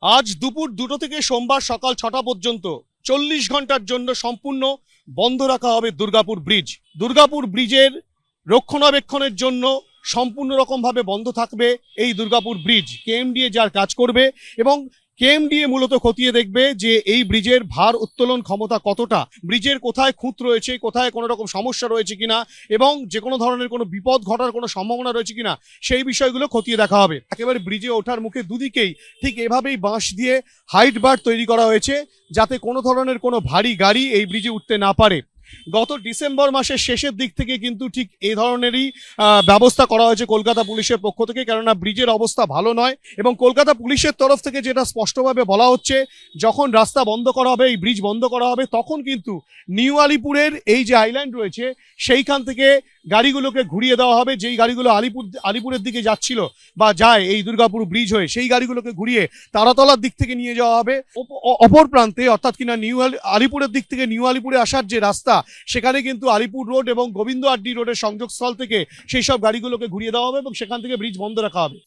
আজ দুপুর 2টো থেকে সোমবার সকাল 6টা পর্যন্ত 40 ঘন্টার জন্য সম্পূর্ণ বন্ধ রাখা হবে দুর্গাপুর ব্রিজ। দুর্গাপুর ব্রিজের রক্ষণাবেক্ষণের জন্য সম্পূর্ণ রকমভাবে বন্ধ থাকবে এই দুর্গাপুর ব্রিজ। কেএমডিএ যার কাজ করবে এবং কেএমডিএ মূলত খতিয়ে দেখবে যে এই ব্রিজের ভার উত্তোলন ক্ষমতা কতটা, ব্রিজের কোথায় খুঁত রয়েছে, কোথায় কোনো রকম সমস্যা রয়েছে কিনা এবং যে কোনো ধরনের কোনো বিপদ ঘটার কোনো সম্ভাবনা রয়েছে কিনা সেই বিষয়গুলো খতিয়ে দেখা হবে। একেবারে ব্রিজে ওঠার মুখে দুদিকেই ঠিক এভাবেই বাঁশ দিয়ে হাইট বার তৈরি করা হয়েছে যাতে কোনো ধরনের কোনো ভারী গাড়ি এই ব্রিজে উঠতে না পারে। গত ডিসেম্বর মাসের শেষের দিক থেকে কিন্তু ঠিক এই ধরনেরই ব্যবস্থা করা হয়েছে কলকাতা পুলিশের পক্ষ থেকে, কেননা ব্রিজের অবস্থা ভালো নয় এবং কলকাতা পুলিশের তরফ থেকে যেটা স্পষ্টভাবে বলা হচ্ছে, যখন রাস্তা বন্ধ করা হবে, এই ব্রিজ বন্ধ করা হবে, তখন কিন্তু নিউ আলিপুরের এই যে আইল্যান্ড রয়েছে সেইখান থেকে গাড়িগুলোকে ঘুরিয়ে দেওয়া হবে। যেই গাড়িগুলো আলিপুরের দিকে যাচ্ছিল বা যায় এই দুর্গাপুর ব্রিজ হয়ে, সেই গাড়িগুলোকে ঘুরিয়ে তারাতলার দিক থেকে নিয়ে যাওয়া হবে। অপর প্রান্তে অর্থাৎ কিনা আলিপুরের দিক থেকে নিউ আলিপুরে আসার যে রাস্তা, সেখানে কিন্তু আলিপুর রোড এবং গোবিন্দ আড্ডি রোডের সংযোগস্থল থেকে সেই সব গাড়িগুলোকে ঘুরিয়ে দেওয়া হবে এবং সেখান থেকে ব্রিজ বন্ধ রাখা হবে।